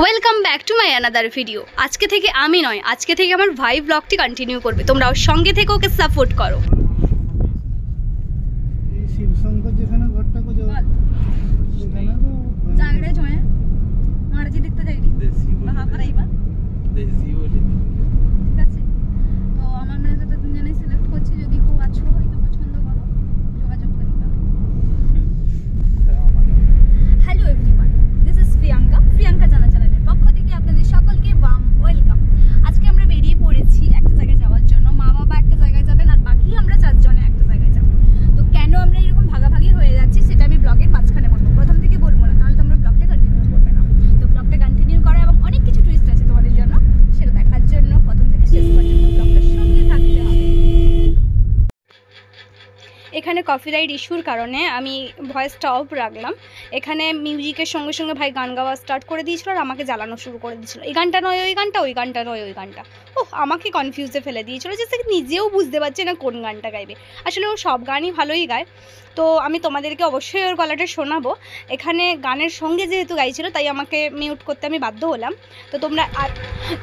Welcome back to my another video. আজকে থেকে আমি নয়, আজকে থেকে আমার ভাই ব্লগটি কন্টিনিউ করবে। তোমরা ওর সঙ্গে থেকে ওকে সাপোর্ট করো। Hello everyone, this is Priyanka জানা চ্যানেলের পক্ষ থেকে আপনাদের সকলকে ওয়ার্ম ওয়েলকাম। আজকে আমরা বেরিয়ে পড়েছি একটা জায়গায় যাওয়ার জন্য। মা বাবা একটা জায়গায় যাবেন আর বাকি আমরা 4 জনে একটা জায়গায় যাব। তো কেন আমরা এরকম ভাগাভাগি হয়ে যাচ্ছি সেটা আমি ব্লগের মাঝখানে বলবো, প্রথম থেকে বলবো না, তাহলে তোমরা ব্লগটা কন্টিনিউ করবে না। তো ব্লগটা কন্টিনিউ করা এবং অনেক কিছু টুইস্ট আছে তোমাদের জন্য, সেটা দেখার জন্য প্রথম থেকে শেষ পর্যন্ত ব্লগটার সঙ্গে থাকতে হবে। এখানে কপিরাইট ইস্যুর কারণে আমি ভয়েসটা অফ রাখলাম। এখানে মিউজিকের সঙ্গে সঙ্গে ভাই গান গাওয়া স্টার্ট করে দিয়েছিল আর আমাকে জ্বালানো শুরু করে দিয়েছিল, এই গানটা নয় ওই গানটা, ওই গানটা নয় ওই গানটা। আমাকে কনফিউজে ফেলে দিয়েছিল, যে সে নিজেও বুঝতে পারছে না কোন গানটা গাইবে। আসলে ও সব গানই ভালোই গায়, তো আমি তোমাদেরকে অবশ্যই ওর গলাটা শোনাবো। এখানে গানের সঙ্গে যেহেতু গাইছিল তাই আমাকে মিউট করতে আমি বাধ্য হলাম। তো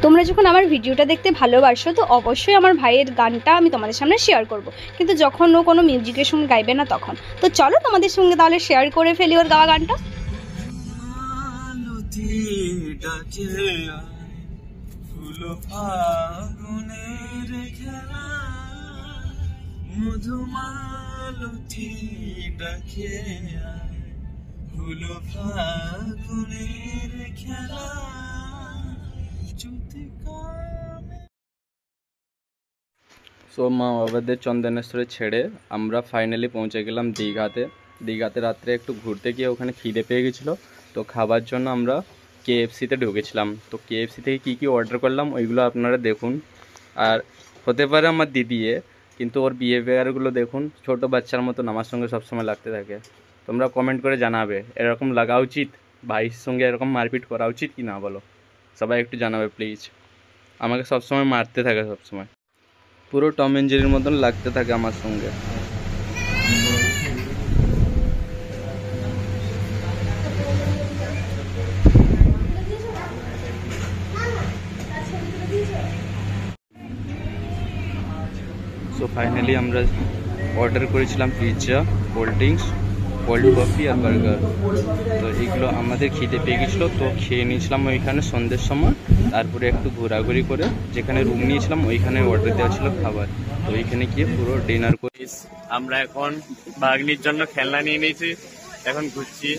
তোমরা যখন আমার ভিডিওটা দেখতে ভালোবাসো তো অবশ্যই আমার ভাইয়ের গানটা আমি তোমাদের সামনে শেয়ার করব, কিন্তু যখন ও কোনো মিউজিকের সঙ্গে গাইবে না তখন। তো চলো তোমাদের সঙ্গে তাহলে শেয়ার করে ফেলি ওর গাওয়া গানটা। মধুমালতি ডাকে হলো ফাগুনের খেলা। সো মা বাবাদের চন্দনেশ্বরে ছেড়ে আমরা ফাইনালি পৌঁছে গেলাম দীঘাতে রাত্রে একটু ঘুরতে গিয়ে ওখানে খিদে পেয়ে গেছিলো, তো খাবার জন্য আমরা KFCতে ঢুকেছিলাম। তো KFC থেকে কী অর্ডার করলাম ওইগুলো আপনারা দেখুন। আর হতে পারে আমার দিদিয়ে, কিন্তু ওর বিহেভিয়ারগুলো দেখুন, ছোট বাচ্চার মতন আমার সঙ্গে সবসময় লাগতে থাকে। তোমরা কমেন্ট করে জানাবে এরকম লাগা উচিত, ভাইয়ের সঙ্গে এরকম মারপিট করা উচিত কি না বলো, সবাই একটু জানাবে প্লিজ। আমাকে সবসময় মারতে থাকে, সবসময় পুরো টম এন্ড জেরির মতন লাগতে থাকে আমার সঙ্গে। সো ফাইনালি আমরা অর্ডার করেছিলাম pizza, cold drinks, cold coffee আর বার্গার। তো এইগুলো আমাদের খিদে পেয়ে গেছিলো, তো খেয়ে নিয়েছিলাম ওইখানে সন্ধ্যের সময়। তারপরে একটু ঘোরাঘুরি করে যেখানে রুম নিয়েছিলাম ওইখানে অর্ডার দেওয়া ছিল খাবার, তো ওইখানে গিয়ে পুরো ডিনার করি। আমরা এখন ভাগ্নির জন্য খেলনা নিয়ে নিয়েছি, এখন ঘুরছি।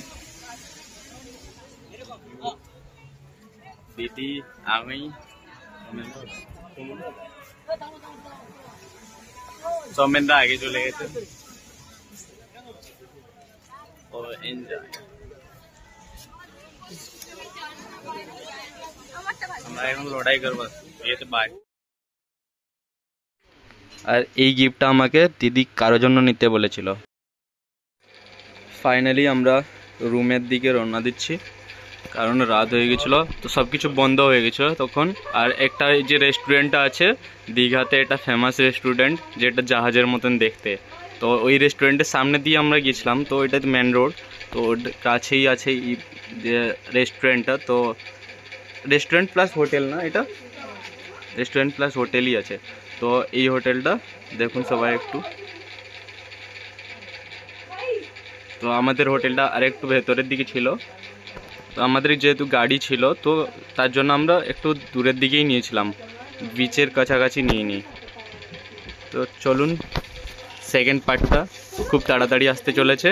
দিদি, আমি, সৌমেনদা আগে চলে গেছে। ও এনজয়। আমরা এখন লড়াই করবো বিয়েতে বাই। আর এই গিফটটা আমাকে দিদি কারোর জন্য নিতে বলেছিল। ফাইনালি আমরা রুমের দিকে রওনা দিচ্ছি, কারণ রাত হয়ে গেছিলো, তো সব কিছু বন্ধ হয়ে গেছিলো তখন। আর একটা যে রেস্টুরেন্টটা আছে দীঘাতে, এটা ফেমাস রেস্টুরেন্ট যেটা জাহাজের মতন দেখতে, তো ওই রেস্টুরেন্টের সামনে দিয়ে আমরা গেছিলাম। তো এটা মেন রোড, তো ওর কাছেই আছে এই যে রেস্টুরেন্টটা। তো রেস্টুরেন্ট প্লাস হোটেল না, এটা রেস্টুরেন্ট প্লাস হোটেলই আছে। তো এই হোটেলটা দেখুন সবাই একটু। তো আমাদের হোটেলটা আরেকটু ভেতরের দিকে ছিল, তো আমাদের যেহেতু গাড়ি ছিল তো তার জন্য আমরা একটু দূরের দিকেই নিয়েছিলাম, বিচের কাছাকাছি নিয়ে নিই। তো চলুন, সেকেন্ড পার্টটা খুব তাড়াতাড়ি আসতে চলেছে,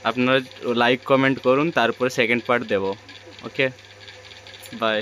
আপনারা লাইক কমেন্ট করুন, তারপরে সেকেন্ড পার্ট দেব। Okay, by.